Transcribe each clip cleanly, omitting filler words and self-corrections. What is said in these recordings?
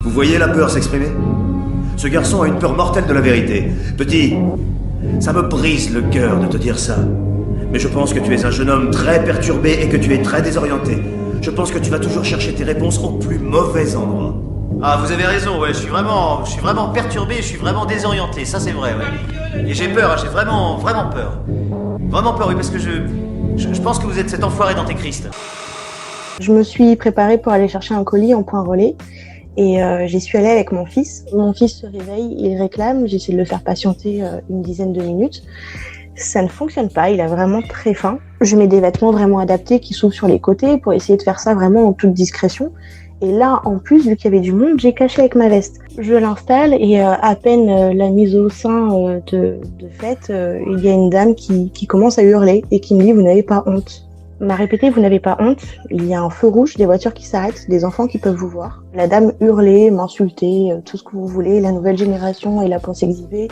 Vous voyez la peur s'exprimer? Ce garçon a une peur mortelle de la vérité. Petit, ça me brise le cœur de te dire ça. Mais je pense que tu es un jeune homme très perturbé et que tu es très désorienté. Je pense que tu vas toujours chercher tes réponses au plus mauvais endroit. Ah, vous avez raison, ouais, je suis vraiment perturbé, je suis vraiment désorienté, ça c'est vrai, ouais. Et j'ai peur, hein, j'ai vraiment peur. Vraiment peur, oui, parce que je pense que vous êtes cet enfoiré d'antéchrist. Je me suis préparée pour aller chercher un colis en point relais et j'y suis allée avec mon fils. Mon fils se réveille, il réclame, j'essaie de le faire patienter une dizaine de minutes. Ça ne fonctionne pas, il a vraiment très faim. Je mets des vêtements vraiment adaptés qui s'ouvrent sur les côtés pour essayer de faire ça vraiment en toute discrétion. Et là, en plus, vu qu'il y avait du monde, j'ai caché avec ma veste. Je l'installe et à peine la mise au sein de fait, il y a une dame qui commence à hurler et qui me dit « Vous n'avez pas honte ». M'a répété « Vous n'avez pas honte ». Il y a un feu rouge, des voitures qui s'arrêtent, des enfants qui peuvent vous voir. La dame hurlait, m'insultait, tout ce que vous voulez, la nouvelle génération et la pensée exhibée.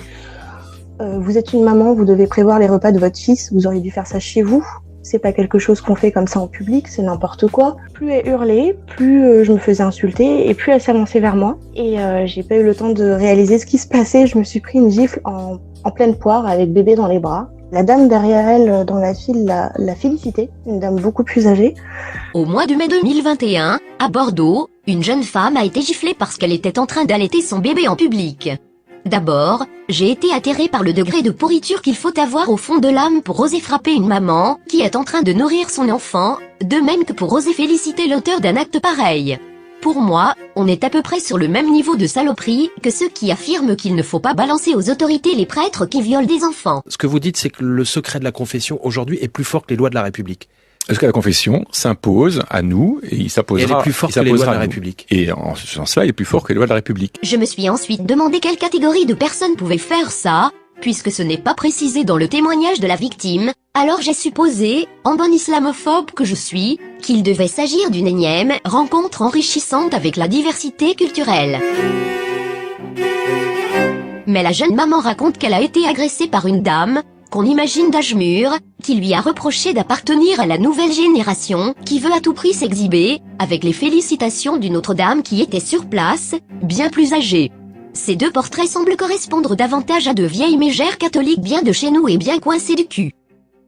Vous êtes une maman, vous devez prévoir les repas de votre fils, vous auriez dû faire ça chez vous. C'est pas quelque chose qu'on fait comme ça en public, c'est n'importe quoi. Plus elle hurlait, plus je me faisais insulter et plus elle s'avançait vers moi. Et j'ai pas eu le temps de réaliser ce qui se passait, je me suis pris une gifle en pleine poire avec bébé dans les bras. La dame derrière elle dans la file l'a félicité, une dame beaucoup plus âgée. Au mois de mai 2021, à Bordeaux, une jeune femme a été giflée parce qu'elle était en train d'allaiter son bébé en public. D'abord, j'ai été atterrée par le degré de pourriture qu'il faut avoir au fond de l'âme pour oser frapper une maman qui est en train de nourrir son enfant, de même que pour oser féliciter l'auteur d'un acte pareil. Pour moi, on est à peu près sur le même niveau de saloperie que ceux qui affirment qu'il ne faut pas balancer aux autorités les prêtres qui violent des enfants. Ce que vous dites, c'est que le secret de la confession aujourd'hui est plus fort que les lois de la République. Est-ce que la confession s'impose à nous et il s'imposera, elle est plus forte que les lois de la République. Et en ce sens-là, il est plus fort que les lois de la République. Je me suis ensuite demandé quelle catégorie de personnes pouvait faire ça, puisque ce n'est pas précisé dans le témoignage de la victime, alors j'ai supposé, en bon islamophobe que je suis, qu'il devait s'agir d'une énième rencontre enrichissante avec la diversité culturelle. Mais la jeune maman raconte qu'elle a été agressée par une dame, qu'on imagine d'âge mûr, qui lui a reproché d'appartenir à la nouvelle génération, qui veut à tout prix s'exhiber, avec les félicitations d'une autre dame qui était sur place, bien plus âgée. Ces deux portraits semblent correspondre davantage à de vieilles mégères catholiques bien de chez nous et bien coincées du cul.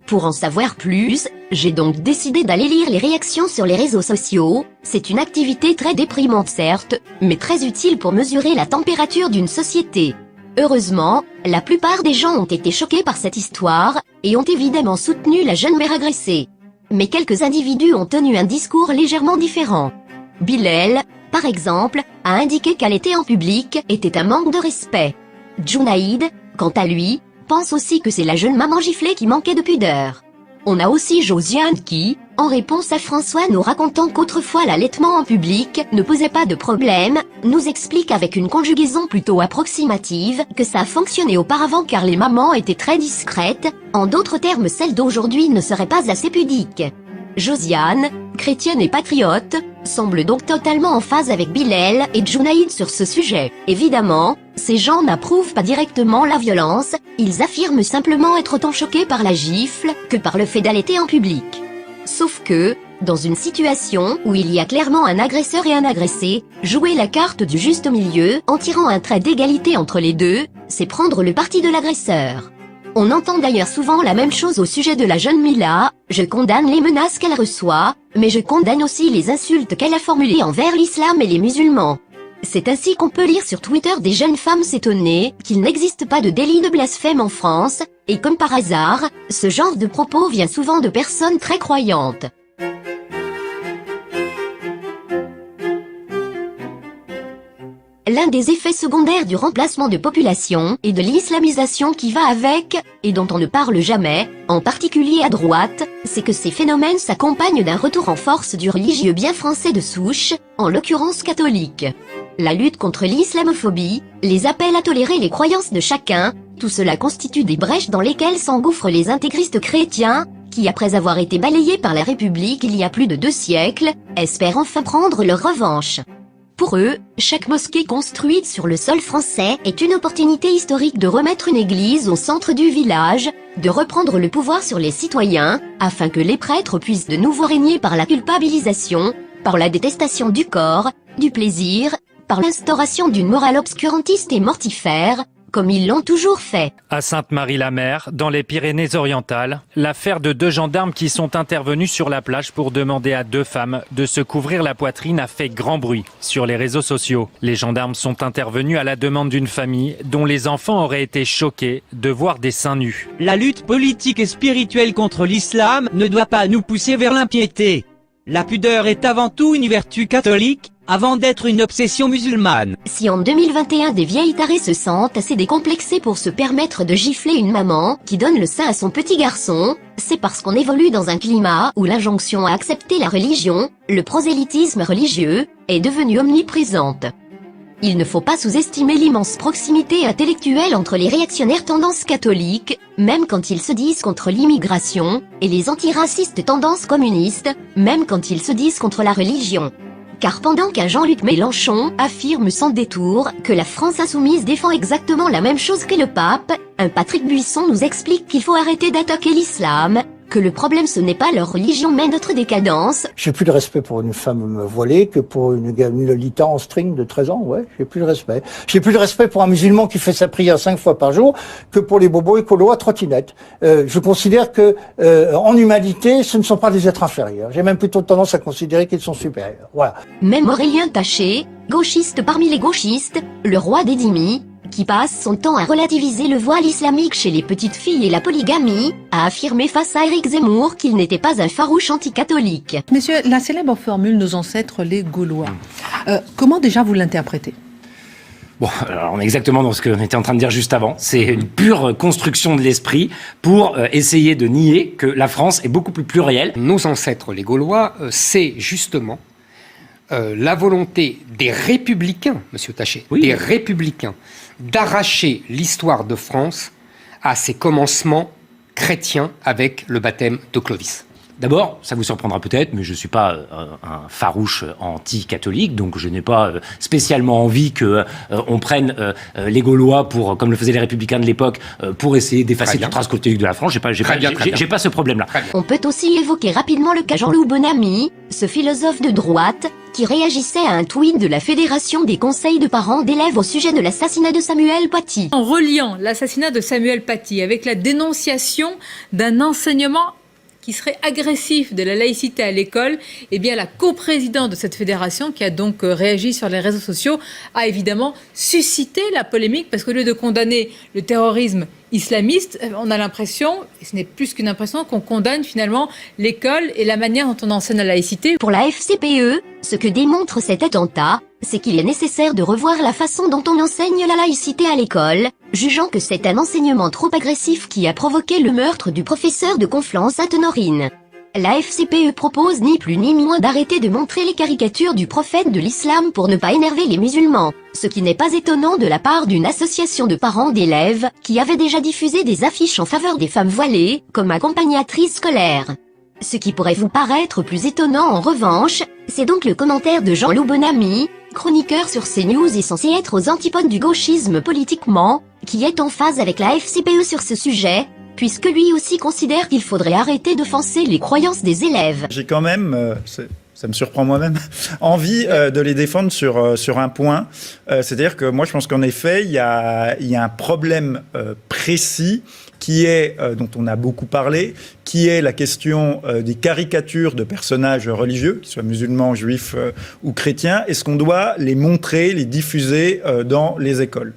Pour en savoir plus, j'ai donc décidé d'aller lire les réactions sur les réseaux sociaux. C'est une activité très déprimante certes, mais très utile pour mesurer la température d'une société. Heureusement, la plupart des gens ont été choqués par cette histoire, et ont évidemment soutenu la jeune mère agressée. Mais quelques individus ont tenu un discours légèrement différent. Bilal, par exemple, a indiqué qu'allaiter en public était un manque de respect. Junaïd, quant à lui, pense aussi que c'est la jeune maman giflée qui manquait de pudeur. On a aussi Josiane qui, en réponse à François nous racontant qu'autrefois l'allaitement en public ne posait pas de problème, nous explique avec une conjugaison plutôt approximative que ça a fonctionné auparavant car les mamans étaient très discrètes, en d'autres termes celles d'aujourd'hui ne seraient pas assez pudiques. Josiane, chrétienne et patriote, semble donc totalement en phase avec Bilal et Junaïd sur ce sujet. Évidemment, ces gens n'approuvent pas directement la violence, ils affirment simplement être autant choqués par la gifle que par le fait d'allaiter en public. Sauf que, dans une situation où il y a clairement un agresseur et un agressé, jouer la carte du juste milieu en tirant un trait d'égalité entre les deux, c'est prendre le parti de l'agresseur. On entend d'ailleurs souvent la même chose au sujet de la jeune Mila, je condamne les menaces qu'elle reçoit, mais je condamne aussi les insultes qu'elle a formulées envers l'islam et les musulmans. C'est ainsi qu'on peut lire sur Twitter des jeunes femmes s'étonner qu'il n'existe pas de délit de blasphème en France, et comme par hasard, ce genre de propos vient souvent de personnes très croyantes. L'un des effets secondaires du remplacement de population et de l'islamisation qui va avec, et dont on ne parle jamais, en particulier à droite, c'est que ces phénomènes s'accompagnent d'un retour en force du religieux bien français de souche, en l'occurrence catholique. La lutte contre l'islamophobie, les appels à tolérer les croyances de chacun, tout cela constitue des brèches dans lesquelles s'engouffrent les intégristes chrétiens, qui après avoir été balayés par la République il y a plus de 2 siècles, espèrent enfin prendre leur revanche. Pour eux, chaque mosquée construite sur le sol français est une opportunité historique de remettre une église au centre du village, de reprendre le pouvoir sur les citoyens, afin que les prêtres puissent de nouveau régner par la culpabilisation, par la détestation du corps, du plaisir, par l'instauration d'une morale obscurantiste et mortifère, comme ils l'ont toujours fait. À Sainte-Marie-la-Mer, dans les Pyrénées-Orientales, l'affaire de 2 gendarmes qui sont intervenus sur la plage pour demander à 2 femmes de se couvrir la poitrine a fait grand bruit sur les réseaux sociaux. Les gendarmes sont intervenus à la demande d'une famille dont les enfants auraient été choqués de voir des seins nus. La lutte politique et spirituelle contre l'islam ne doit pas nous pousser vers l'impiété. La pudeur est avant tout une vertu catholique, avant d'être une obsession musulmane. Si en 2021 des vieilles tarées se sentent assez décomplexées pour se permettre de gifler une maman qui donne le sein à son petit garçon, c'est parce qu'on évolue dans un climat où l'injonction à accepter la religion, le prosélytisme religieux, est devenue omniprésente. Il ne faut pas sous-estimer l'immense proximité intellectuelle entre les réactionnaires tendances catholiques, même quand ils se disent contre l'immigration, et les antiracistes tendances communistes, même quand ils se disent contre la religion. Car pendant qu'un Jean-Luc Mélenchon affirme sans détour que la France insoumise défend exactement la même chose que le pape, un Patrick Buisson nous explique qu'il faut arrêter d'attaquer l'islam, que le problème ce n'est pas leur religion mais notre décadence. J'ai plus de respect pour une femme voilée que pour une Lolita en string de 13 ans, ouais, j'ai plus de respect. J'ai plus de respect pour un musulman qui fait sa prière 5 fois par jour que pour les bobos écolos à trottinette. Je considère que, en humanité, ce ne sont pas des êtres inférieurs. J'ai même plutôt tendance à considérer qu'ils sont supérieurs. Voilà. Même Aurélien Taché, gauchiste parmi les gauchistes, le roi des dhimmis, qui passe son temps à relativiser le voile islamique chez les petites filles et la polygamie, a affirmé face à Éric Zemmour qu'il n'était pas un farouche anticatholique. Messieurs, la célèbre formule « nos ancêtres les Gaulois », comment déjà vous l'interprétez ? Bon, alors on est exactement dans ce qu'on était en train de dire juste avant. C'est une pure construction de l'esprit pour essayer de nier que la France est beaucoup plus plurielle. Nos ancêtres les Gaulois, c'est justement la volonté des républicains, monsieur Taché, des républicains, d'arracher l'histoire de France à ses commencements chrétiens avec le baptême de Clovis. D'abord, ça vous surprendra peut-être, mais je ne suis pas un farouche anti-catholique, donc je n'ai pas spécialement envie qu'on prenne les Gaulois, comme le faisaient les Républicains de l'époque, pour essayer d'effacer toute trace catholique de la France. J'ai pas ce problème-là. On peut aussi évoquer rapidement le cas Jean-Loup Bonamy, ce philosophe de droite, qui réagissait à un tweet de la Fédération des conseils de parents d'élèves au sujet de l'assassinat de Samuel Paty. En reliant l'assassinat de Samuel Paty avec la dénonciation d'un enseignement qui serait agressif de la laïcité à l'école, eh bien la coprésidente de cette fédération, qui a donc réagi sur les réseaux sociaux, a évidemment suscité la polémique, parce qu'au lieu de condamner le terrorisme islamiste, on a l'impression, et ce n'est plus qu'une impression, qu'on condamne finalement l'école et la manière dont on enseigne la laïcité. Pour la FCPE, ce que démontre cet attentat, c'est qu'il est nécessaire de revoir la façon dont on enseigne la laïcité à l'école, jugeant que c'est un enseignement trop agressif qui a provoqué le meurtre du professeur de Conflans à Tenorine. La FCPE propose ni plus ni moins d'arrêter de montrer les caricatures du prophète de l'islam pour ne pas énerver les musulmans, ce qui n'est pas étonnant de la part d'une association de parents d'élèves qui avait déjà diffusé des affiches en faveur des femmes voilées comme accompagnatrices scolaires. Ce qui pourrait vous paraître plus étonnant en revanche, c'est donc le commentaire de Jean-Loup Bonamy, chroniqueur sur CNews et censé être aux antipodes du gauchisme politiquement, qui est en phase avec la FCPE sur ce sujet, puisque lui aussi considère qu'il faudrait arrêter d'offenser les croyances des élèves. J'ai quand même, ça me surprend moi-même, envie de les défendre sur un point. C'est-à-dire que moi, je pense qu'en effet, il y a un problème précis qui est, dont on a beaucoup parlé, qui est la question des caricatures de personnages religieux, qu'ils soient musulmans, juifs ou chrétiens. Est-ce qu'on doit les montrer, les diffuser dans les écoles ?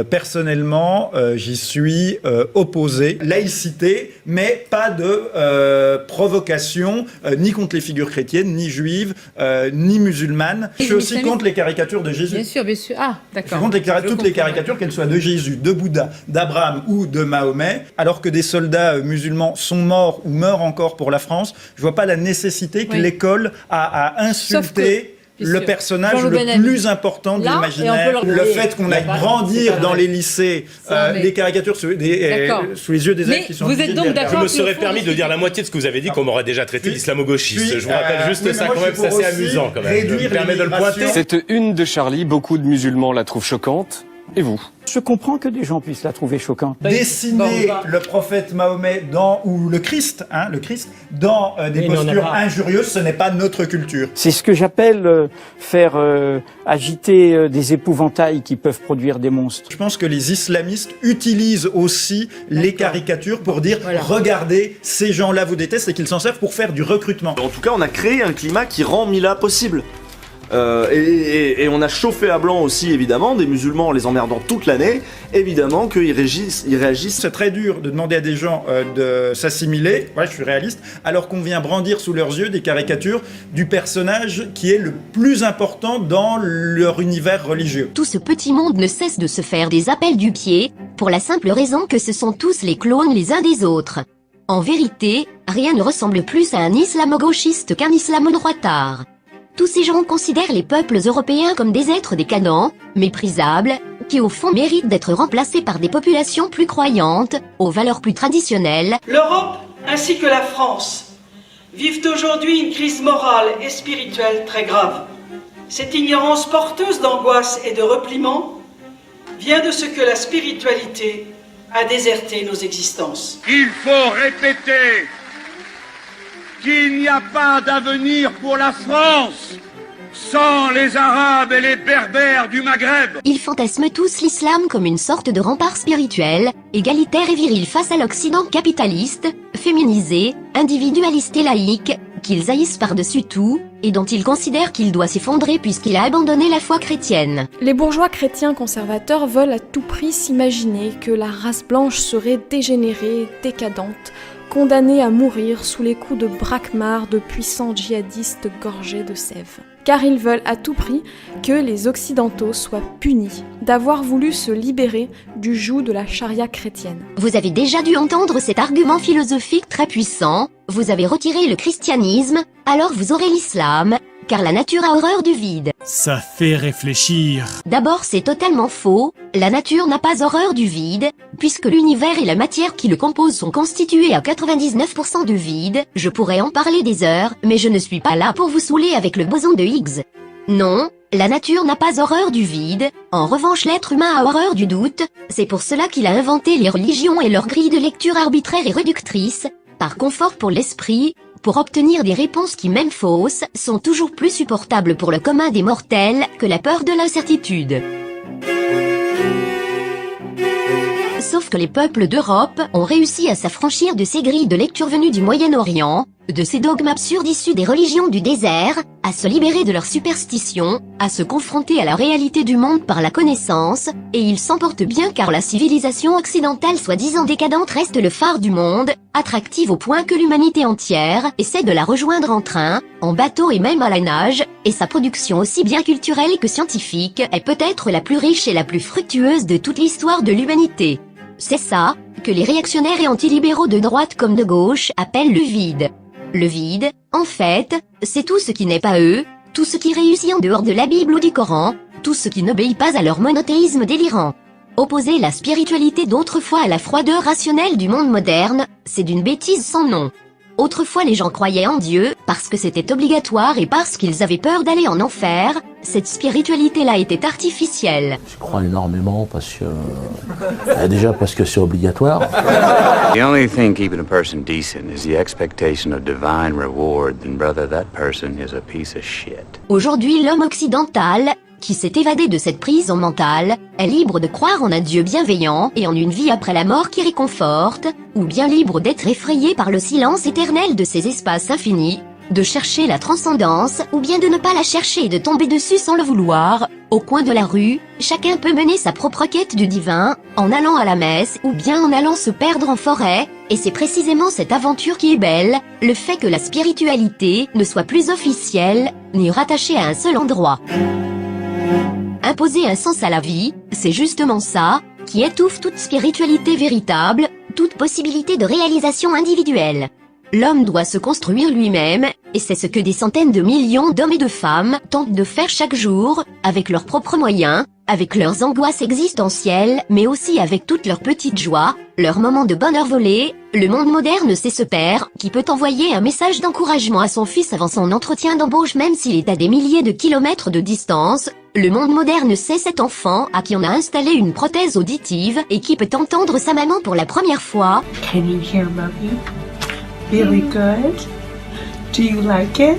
Personnellement, j'y suis opposé. Laïcité, mais pas de provocation, ni contre les figures chrétiennes, ni juives, ni musulmanes. Je suis aussi contre les caricatures de Jésus. Bien sûr, bien sûr. Ah, d'accord. Je suis contre toutes les caricatures, qu'elles soient de Jésus, de Bouddha, d'Abraham ou de Mahomet, alors que des soldats musulmans sont morts ou meurent encore pour la France. Je vois pas la nécessité que l'école a insulté le personnage le plus important de l'imaginaire. Le fait qu'on aille brandir dans les lycées les caricatures sous les yeux des élèves qui sont vous êtes donc d'accord. Je me serais permis de dire la moitié de ce que vous avez dit, qu'on m'aurait déjà traité d'islamo-gauchiste. Je vous rappelle juste ça quand même, c'est assez amusant quand même. Je me permets de le pointer. Cette une de Charlie, beaucoup de musulmans la trouvent choquante. Et vous ? Je comprends que des gens puissent la trouver choquante. Dessiner le prophète Mahomet ou le Christ dans des postures injurieuses, ce n'est pas notre culture. C'est ce que j'appelle faire agiter des épouvantails qui peuvent produire des monstres. Je pense que les islamistes utilisent aussi les caricatures pour dire regardez, ces gens-là vous détestent et qu'ils s'en servent pour faire du recrutement. En tout cas, on a créé un climat qui rend Mila possible. Et on a chauffé à blanc aussi, évidemment, des musulmans en les emmerdant toute l'année, évidemment qu'ils réagissent. C'est très dur de demander à des gens de s'assimiler, je suis réaliste, alors qu'on vient brandir sous leurs yeux des caricatures du personnage qui est le plus important dans leur univers religieux. Tout ce petit monde ne cesse de se faire des appels du pied, pour la simple raison que ce sont tous les clones les uns des autres. En vérité, rien ne ressemble plus à un islamo-gauchiste qu'un islamo-droitard. Tous ces gens considèrent les peuples européens comme des êtres décadents, méprisables, qui au fond méritent d'être remplacés par des populations plus croyantes, aux valeurs plus traditionnelles. L'Europe, ainsi que la France, vivent aujourd'hui une crise morale et spirituelle très grave. Cette ignorance porteuse d'angoisse et de repliement vient de ce que la spiritualité a déserté nos existences. Il faut répéter qu'il n'y a pas d'avenir pour la France sans les Arabes et les Berbères du Maghreb. Ils fantasment tous l'islam comme une sorte de rempart spirituel, égalitaire et viril face à l'Occident capitaliste, féminisé, individualiste et laïque, qu'ils haïssent par-dessus tout, et dont ils considèrent qu'il doit s'effondrer puisqu'il a abandonné la foi chrétienne. Les bourgeois chrétiens conservateurs veulent à tout prix s'imaginer que la race blanche serait dégénérée, décadente, condamnés à mourir sous les coups de braquemar de puissants djihadistes gorgés de sève. Car ils veulent à tout prix que les Occidentaux soient punis d'avoir voulu se libérer du joug de la charia chrétienne. Vous avez déjà dû entendre cet argument philosophique très puissant, vous avez retiré le christianisme, alors vous aurez l'islam, car la nature a horreur du vide. Ça fait réfléchir. D'abord, c'est totalement faux, la nature n'a pas horreur du vide, puisque l'univers et la matière qui le composent sont constitués à 99% de vide. Je pourrais en parler des heures, mais je ne suis pas là pour vous saouler avec le boson de Higgs. Non, la nature n'a pas horreur du vide, en revanche l'être humain a horreur du doute, c'est pour cela qu'il a inventé les religions et leurs grilles de lecture arbitraires et réductrices, par confort pour l'esprit, pour obtenir des réponses qui, même fausses, sont toujours plus supportables pour le commun des mortels que la peur de l'incertitude. Sauf que les peuples d'Europe ont réussi à s'affranchir de ces grilles de lecture venues du Moyen-Orient, de ces dogmes absurdes issus des religions du désert, à se libérer de leurs superstitions, à se confronter à la réalité du monde par la connaissance, et ils s'en portent bien car la civilisation occidentale soi-disant décadente reste le phare du monde, attractive au point que l'humanité entière essaie de la rejoindre en train, en bateau et même à la nage, et sa production aussi bien culturelle que scientifique est peut-être la plus riche et la plus fructueuse de toute l'histoire de l'humanité. C'est ça, que les réactionnaires et antilibéraux de droite comme de gauche appellent le vide. Le vide, en fait, c'est tout ce qui n'est pas eux, tout ce qui réussit en dehors de la Bible ou du Coran, tout ce qui n'obéit pas à leur monothéisme délirant. Opposer la spiritualité d'autrefois à la froideur rationnelle du monde moderne, c'est d'une bêtise sans nom. Autrefois les gens croyaient en Dieu, parce que c'était obligatoire et parce qu'ils avaient peur d'aller en enfer, cette spiritualité-là était artificielle. Je crois énormément parce que... déjà parce que c'est obligatoire. The only thing keeping a person decent is the expectation of divine reward, then brother, that person is a piece of shit. Aujourd'hui l'homme occidental, qui s'est évadé de cette prison mentale, est libre de croire en un Dieu bienveillant et en une vie après la mort qui réconforte, ou bien libre d'être effrayé par le silence éternel de ces espaces infinis, de chercher la transcendance, ou bien de ne pas la chercher et de tomber dessus sans le vouloir. Au coin de la rue, chacun peut mener sa propre quête du divin, en allant à la messe, ou bien en allant se perdre en forêt, et c'est précisément cette aventure qui est belle, le fait que la spiritualité ne soit plus officielle, ni rattachée à un seul endroit. Imposer un sens à la vie, c'est justement ça, qui étouffe toute spiritualité véritable, toute possibilité de réalisation individuelle. L'homme doit se construire lui-même, et c'est ce que des centaines de millions d'hommes et de femmes tentent de faire chaque jour, avec leurs propres moyens, avec leurs angoisses existentielles, mais aussi avec toutes leurs petites joies, leurs moments de bonheur volés. Le monde moderne c'est ce père, qui peut envoyer un message d'encouragement à son fils avant son entretien d'embauche même s'il est à des milliers de kilomètres de distance, Le monde moderne, c'est cet enfant à qui on a installé une prothèse auditive et qui peut entendre sa maman pour la première fois. Can you hear mommy? Very good. Do you like it?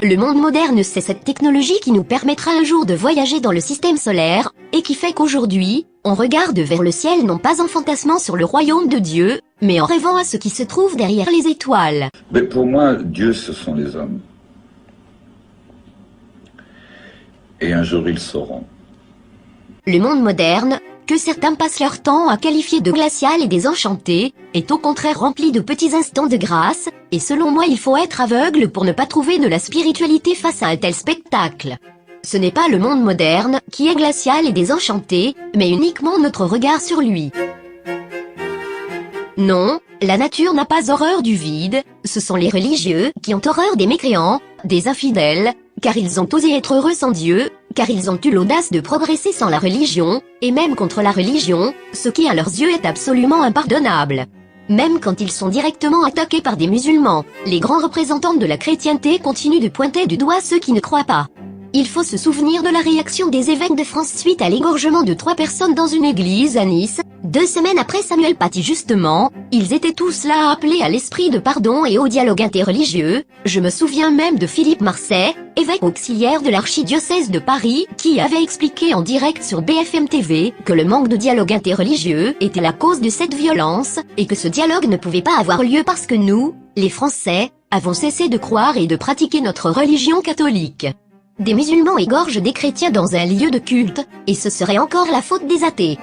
Le monde moderne, c'est cette technologie qui nous permettra un jour de voyager dans le système solaire, et qui fait qu'aujourd'hui, on regarde vers le ciel non pas en fantasmant sur le royaume de Dieu, mais en rêvant à ce qui se trouve derrière les étoiles. Mais pour moi, Dieu, ce sont les hommes. Et un jour, ils sauront. Le monde moderne, que certains passent leur temps à qualifier de glacial et désenchanté, est au contraire rempli de petits instants de grâce, et selon moi il faut être aveugle pour ne pas trouver de la spiritualité face à un tel spectacle. Ce n'est pas le monde moderne qui est glacial et désenchanté, mais uniquement notre regard sur lui. Non, la nature n'a pas horreur du vide, ce sont les religieux qui ont horreur des mécréants, des infidèles, car ils ont osé être heureux sans Dieu, car ils ont eu l'audace de progresser sans la religion, et même contre la religion, ce qui à leurs yeux est absolument impardonnable. Même quand ils sont directement attaqués par des musulmans, les grands représentants de la chrétienté continuent de pointer du doigt ceux qui ne croient pas. Il faut se souvenir de la réaction des évêques de France suite à l'égorgement de 3 personnes dans une église à Nice, 2 semaines après Samuel Paty justement, ils étaient tous là à appeler à l'esprit de pardon et au dialogue interreligieux. Je me souviens même de Philippe Marseille, évêque auxiliaire de l'archidiocèse de Paris, qui avait expliqué en direct sur BFM TV que le manque de dialogue interreligieux était la cause de cette violence, et que ce dialogue ne pouvait pas avoir lieu parce que nous, les Français, avons cessé de croire et de pratiquer notre religion catholique. Des musulmans égorgent des chrétiens dans un lieu de culte, et ce serait encore la faute des athées.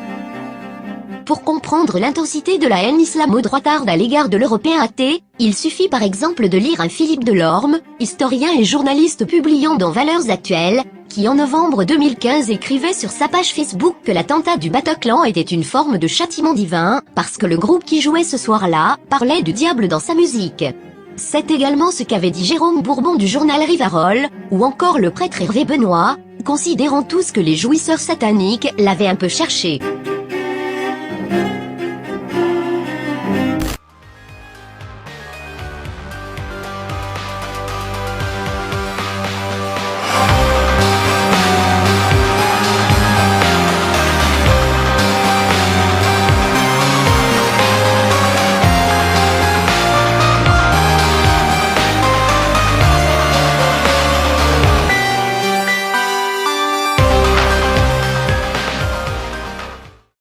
Pour comprendre l'intensité de la haine islamo-droitarde à l'égard de l'Européen athée, il suffit par exemple de lire un Philippe Delorme, historien et journaliste publiant dans Valeurs Actuelles, qui en novembre 2015 écrivait sur sa page Facebook que l'attentat du Bataclan était une forme de châtiment divin, parce que le groupe qui jouait ce soir-là parlait du diable dans sa musique. C'est également ce qu'avait dit Jérôme Bourbon du journal Rivarol, ou encore le prêtre Hervé Benoît, considérant tous que les jouisseurs sataniques l'avaient un peu cherché.